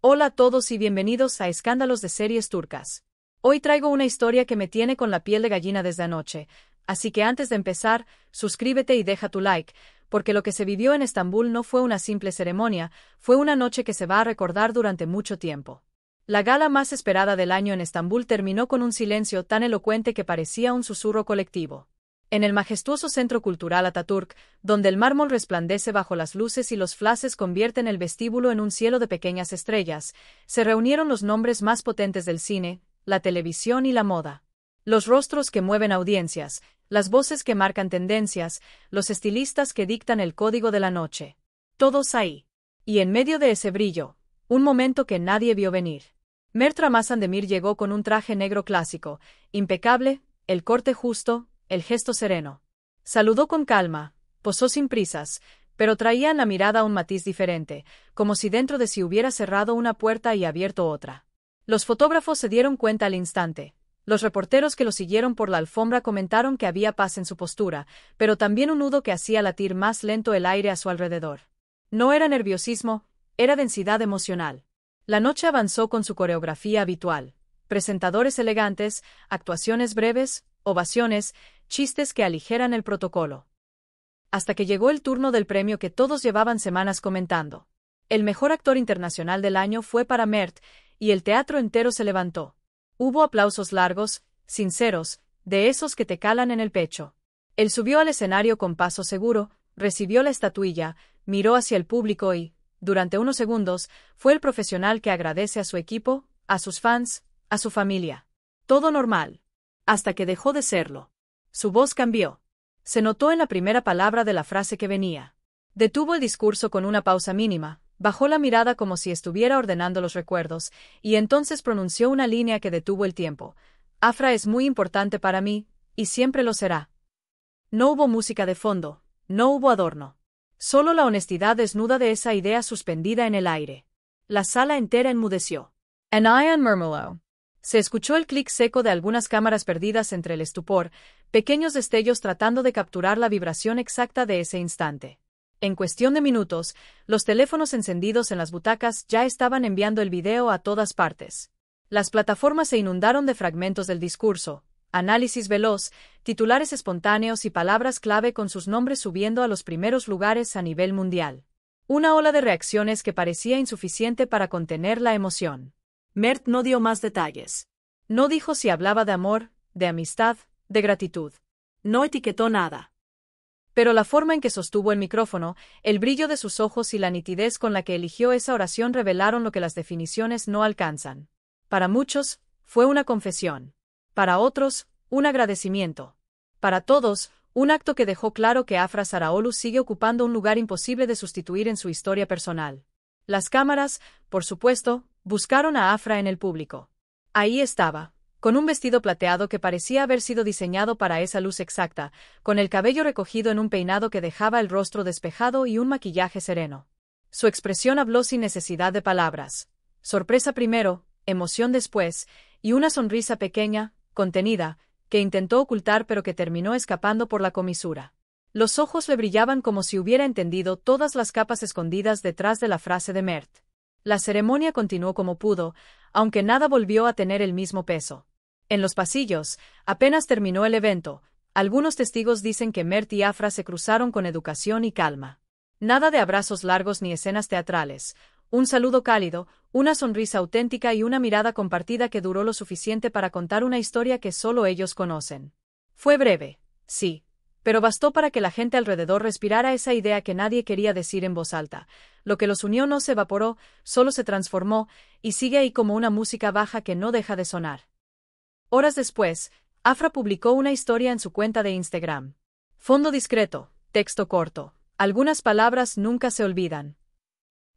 Hola a todos y bienvenidos a Escándalos de Series Turcas. Hoy traigo una historia que me tiene con la piel de gallina desde anoche, así que antes de empezar, suscríbete y deja tu like, porque lo que se vivió en Estambul no fue una simple ceremonia, fue una noche que se va a recordar durante mucho tiempo. La gala más esperada del año en Estambul terminó con un silencio tan elocuente que parecía un susurro colectivo. En el majestuoso Centro Cultural Atatürk, donde el mármol resplandece bajo las luces y los flashes convierten el vestíbulo en un cielo de pequeñas estrellas, se reunieron los nombres más potentes del cine, la televisión y la moda. Los rostros que mueven audiencias, las voces que marcan tendencias, los estilistas que dictan el código de la noche. Todos ahí. Y en medio de ese brillo, un momento que nadie vio venir. Mert Ramazan-Demir llegó con un traje negro clásico, impecable, el corte justo, el gesto sereno. Saludó con calma, posó sin prisas, pero traía en la mirada un matiz diferente, como si dentro de sí hubiera cerrado una puerta y abierto otra. Los fotógrafos se dieron cuenta al instante. Los reporteros que lo siguieron por la alfombra comentaron que había paz en su postura, pero también un nudo que hacía latir más lento el aire a su alrededor. No era nerviosismo, era densidad emocional. La noche avanzó con su coreografía habitual. Presentadores elegantes, actuaciones breves, ovaciones, chistes que aligeran el protocolo. Hasta que llegó el turno del premio que todos llevaban semanas comentando. El mejor actor internacional del año fue para Mert, y el teatro entero se levantó. Hubo aplausos largos, sinceros, de esos que te calan en el pecho. Él subió al escenario con paso seguro, recibió la estatuilla, miró hacia el público y, durante unos segundos, fue el profesional que agradece a su equipo, a sus fans, a su familia. Todo normal. Hasta que dejó de serlo. Su voz cambió. Se notó en la primera palabra de la frase que venía. Detuvo el discurso con una pausa mínima, bajó la mirada como si estuviera ordenando los recuerdos, y entonces pronunció una línea que detuvo el tiempo. Afra es muy importante para mí, y siempre lo será. No hubo música de fondo, no hubo adorno. Solo la honestidad desnuda de esa idea suspendida en el aire. La sala entera enmudeció. Anayan murmuró. Se escuchó el clic seco de algunas cámaras perdidas entre el estupor, pequeños destellos tratando de capturar la vibración exacta de ese instante. En cuestión de minutos, los teléfonos encendidos en las butacas ya estaban enviando el video a todas partes. Las plataformas se inundaron de fragmentos del discurso, análisis veloz, titulares espontáneos y palabras clave con sus nombres subiendo a los primeros lugares a nivel mundial. Una ola de reacciones que parecía insuficiente para contener la emoción. Mert no dio más detalles. No dijo si hablaba de amor, de amistad, de gratitud. No etiquetó nada. Pero la forma en que sostuvo el micrófono, el brillo de sus ojos y la nitidez con la que eligió esa oración revelaron lo que las definiciones no alcanzan. Para muchos, fue una confesión. Para otros, un agradecimiento. Para todos, un acto que dejó claro que Afra Saraoglu sigue ocupando un lugar imposible de sustituir en su historia personal. Las cámaras, por supuesto, buscaron a Afra en el público. Ahí estaba, con un vestido plateado que parecía haber sido diseñado para esa luz exacta, con el cabello recogido en un peinado que dejaba el rostro despejado y un maquillaje sereno. Su expresión habló sin necesidad de palabras. Sorpresa primero, emoción después, y una sonrisa pequeña, contenida, que intentó ocultar pero que terminó escapando por la comisura. Los ojos le brillaban como si hubiera entendido todas las capas escondidas detrás de la frase de Mert. La ceremonia continuó como pudo, aunque nada volvió a tener el mismo peso. En los pasillos, apenas terminó el evento, algunos testigos dicen que Mert y Afra se cruzaron con educación y calma. Nada de abrazos largos ni escenas teatrales, un saludo cálido, una sonrisa auténtica y una mirada compartida que duró lo suficiente para contar una historia que solo ellos conocen. Fue breve, sí, pero bastó para que la gente alrededor respirara esa idea que nadie quería decir en voz alta. Lo que los unió no se evaporó, solo se transformó, y sigue ahí como una música baja que no deja de sonar. Horas después, Afra publicó una historia en su cuenta de Instagram. Fondo discreto, texto corto. Algunas palabras nunca se olvidan.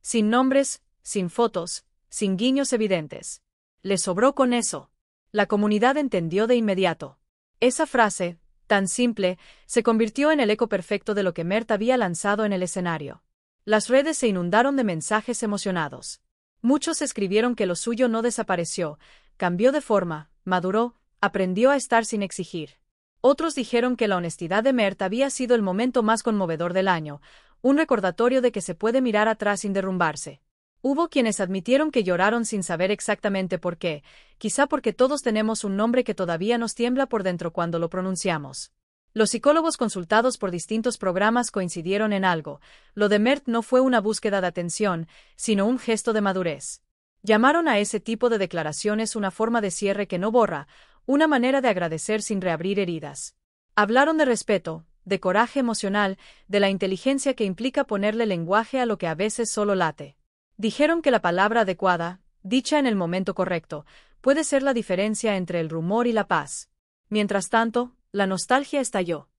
Sin nombres, sin fotos, sin guiños evidentes. Le sobró con eso. La comunidad entendió de inmediato. Esa frase, tan simple, se convirtió en el eco perfecto de lo que Mert había lanzado en el escenario. Las redes se inundaron de mensajes emocionados. Muchos escribieron que lo suyo no desapareció, cambió de forma, maduró, aprendió a estar sin exigir. Otros dijeron que la honestidad de Mert había sido el momento más conmovedor del año, un recordatorio de que se puede mirar atrás sin derrumbarse. Hubo quienes admitieron que lloraron sin saber exactamente por qué, quizá porque todos tenemos un nombre que todavía nos tiembla por dentro cuando lo pronunciamos. Los psicólogos consultados por distintos programas coincidieron en algo: lo de Mert no fue una búsqueda de atención, sino un gesto de madurez. Llamaron a ese tipo de declaraciones una forma de cierre que no borra, una manera de agradecer sin reabrir heridas. Hablaron de respeto, de coraje emocional, de la inteligencia que implica ponerle lenguaje a lo que a veces solo late. Dijeron que la palabra adecuada, dicha en el momento correcto, puede ser la diferencia entre el rumor y la paz. Mientras tanto, la nostalgia estalló.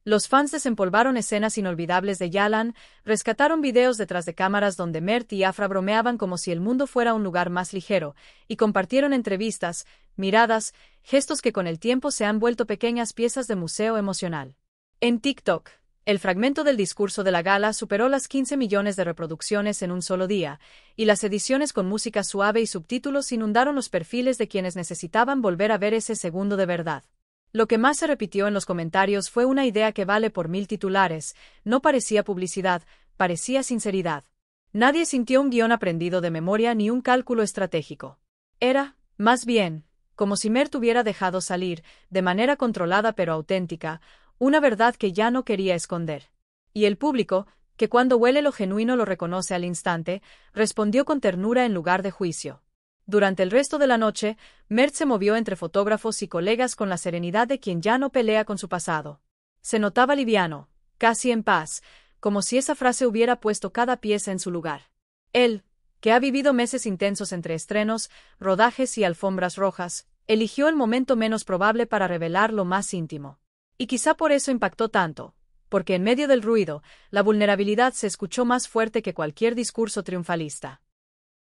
Los fans desempolvaron escenas inolvidables de Yalan, rescataron videos detrás de cámaras donde Mert y Afra bromeaban como si el mundo fuera un lugar más ligero, y compartieron entrevistas, miradas, gestos que con el tiempo se han vuelto pequeñas piezas de museo emocional. En TikTok, el fragmento del discurso de la gala superó las 15 millones de reproducciones en un solo día, y las ediciones con música suave y subtítulos inundaron los perfiles de quienes necesitaban volver a ver ese segundo de verdad. Lo que más se repitió en los comentarios fue una idea que vale por 1000 titulares: no parecía publicidad, parecía sinceridad. Nadie sintió un guión aprendido de memoria ni un cálculo estratégico. Era, más bien, como si Mert hubiera dejado salir, de manera controlada pero auténtica, una verdad que ya no quería esconder. Y el público, que cuando huele lo genuino lo reconoce al instante, respondió con ternura en lugar de juicio. Durante el resto de la noche, Mert se movió entre fotógrafos y colegas con la serenidad de quien ya no pelea con su pasado. Se notaba liviano, casi en paz, como si esa frase hubiera puesto cada pieza en su lugar. Él, que ha vivido meses intensos entre estrenos, rodajes y alfombras rojas, eligió el momento menos probable para revelar lo más íntimo. Y quizá por eso impactó tanto, porque en medio del ruido, la vulnerabilidad se escuchó más fuerte que cualquier discurso triunfalista.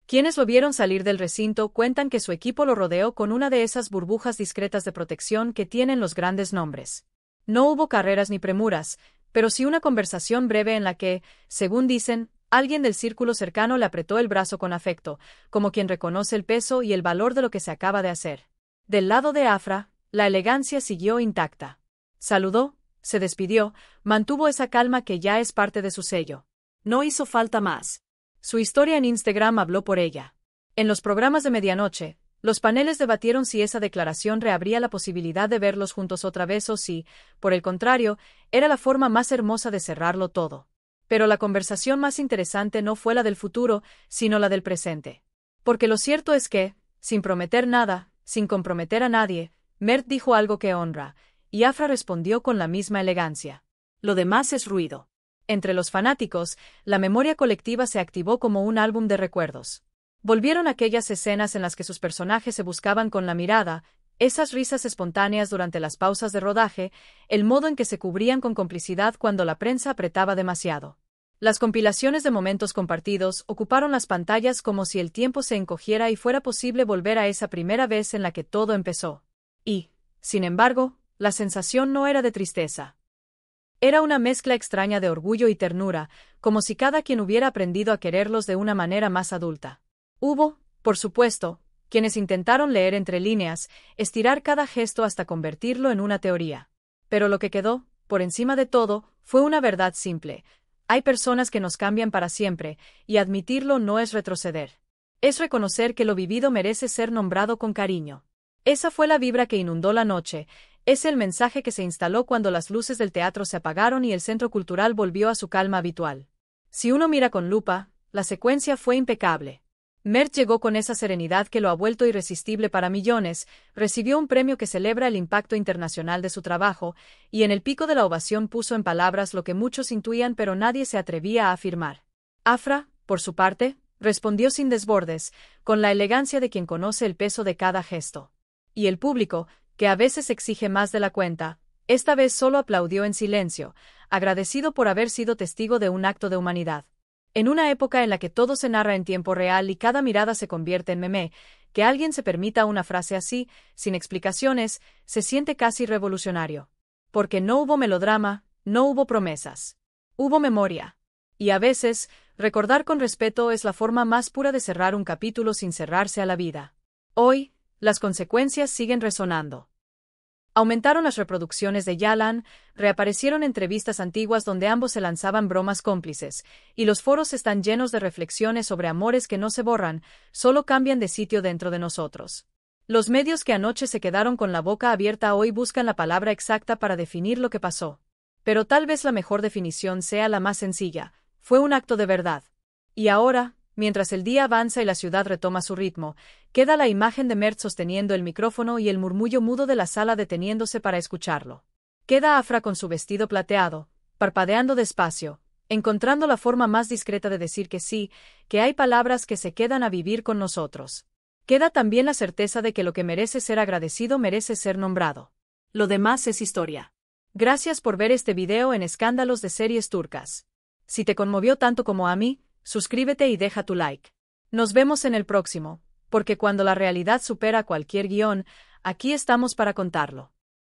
Quienes lo vieron salir del recinto cuentan que su equipo lo rodeó con una de esas burbujas discretas de protección que tienen los grandes nombres. No hubo carreras ni premuras, pero sí una conversación breve en la que, según dicen, alguien del círculo cercano le apretó el brazo con afecto, como quien reconoce el peso y el valor de lo que se acaba de hacer. Del lado de Afra, la elegancia siguió intacta. Saludó, se despidió, mantuvo esa calma que ya es parte de su sello. No hizo falta más. Su historia en Instagram habló por ella. En los programas de medianoche, los paneles debatieron si esa declaración reabría la posibilidad de verlos juntos otra vez o si, por el contrario, era la forma más hermosa de cerrarlo todo. Pero la conversación más interesante no fue la del futuro, sino la del presente. Porque lo cierto es que, sin prometer nada, sin comprometer a nadie, Mert dijo algo que honra, y Afra respondió con la misma elegancia. Lo demás es ruido. Entre los fanáticos, la memoria colectiva se activó como un álbum de recuerdos. Volvieron aquellas escenas en las que sus personajes se buscaban con la mirada, esas risas espontáneas durante las pausas de rodaje, el modo en que se cubrían con complicidad cuando la prensa apretaba demasiado. Las compilaciones de momentos compartidos ocuparon las pantallas como si el tiempo se encogiera y fuera posible volver a esa primera vez en la que todo empezó. Y, sin embargo, la sensación no era de tristeza. Era una mezcla extraña de orgullo y ternura, como si cada quien hubiera aprendido a quererlos de una manera más adulta. Hubo, por supuesto, quienes intentaron leer entre líneas, estirar cada gesto hasta convertirlo en una teoría. Pero lo que quedó, por encima de todo, fue una verdad simple: hay personas que nos cambian para siempre, y admitirlo no es retroceder. Es reconocer que lo vivido merece ser nombrado con cariño. Esa fue la vibra que inundó la noche. Es el mensaje que se instaló cuando las luces del teatro se apagaron y el centro cultural volvió a su calma habitual. Si uno mira con lupa, la secuencia fue impecable. Mert llegó con esa serenidad que lo ha vuelto irresistible para millones, recibió un premio que celebra el impacto internacional de su trabajo, y en el pico de la ovación puso en palabras lo que muchos intuían pero nadie se atrevía a afirmar. Afra, por su parte, respondió sin desbordes, con la elegancia de quien conoce el peso de cada gesto. Y el público, que a veces exige más de la cuenta, esta vez solo aplaudió en silencio, agradecido por haber sido testigo de un acto de humanidad. En una época en la que todo se narra en tiempo real y cada mirada se convierte en meme, que alguien se permita una frase así, sin explicaciones, se siente casi revolucionario. Porque no hubo melodrama, no hubo promesas. Hubo memoria. Y a veces, recordar con respeto es la forma más pura de cerrar un capítulo sin cerrarse a la vida. Hoy, las consecuencias siguen resonando. Aumentaron las reproducciones de Yalan, reaparecieron entrevistas antiguas donde ambos se lanzaban bromas cómplices, y los foros están llenos de reflexiones sobre amores que no se borran, solo cambian de sitio dentro de nosotros. Los medios que anoche se quedaron con la boca abierta hoy buscan la palabra exacta para definir lo que pasó. Pero tal vez la mejor definición sea la más sencilla: fue un acto de verdad. Y ahora, mientras el día avanza y la ciudad retoma su ritmo, queda la imagen de Mert sosteniendo el micrófono y el murmullo mudo de la sala deteniéndose para escucharlo. Queda Afra con su vestido plateado, parpadeando despacio, encontrando la forma más discreta de decir que sí, que hay palabras que se quedan a vivir con nosotros. Queda también la certeza de que lo que merece ser agradecido merece ser nombrado. Lo demás es historia. Gracias por ver este video en Escándalos de Series Turcas. Si te conmovió tanto como a mí, suscríbete y deja tu like. Nos vemos en el próximo, porque cuando la realidad supera cualquier guión, aquí estamos para contarlo.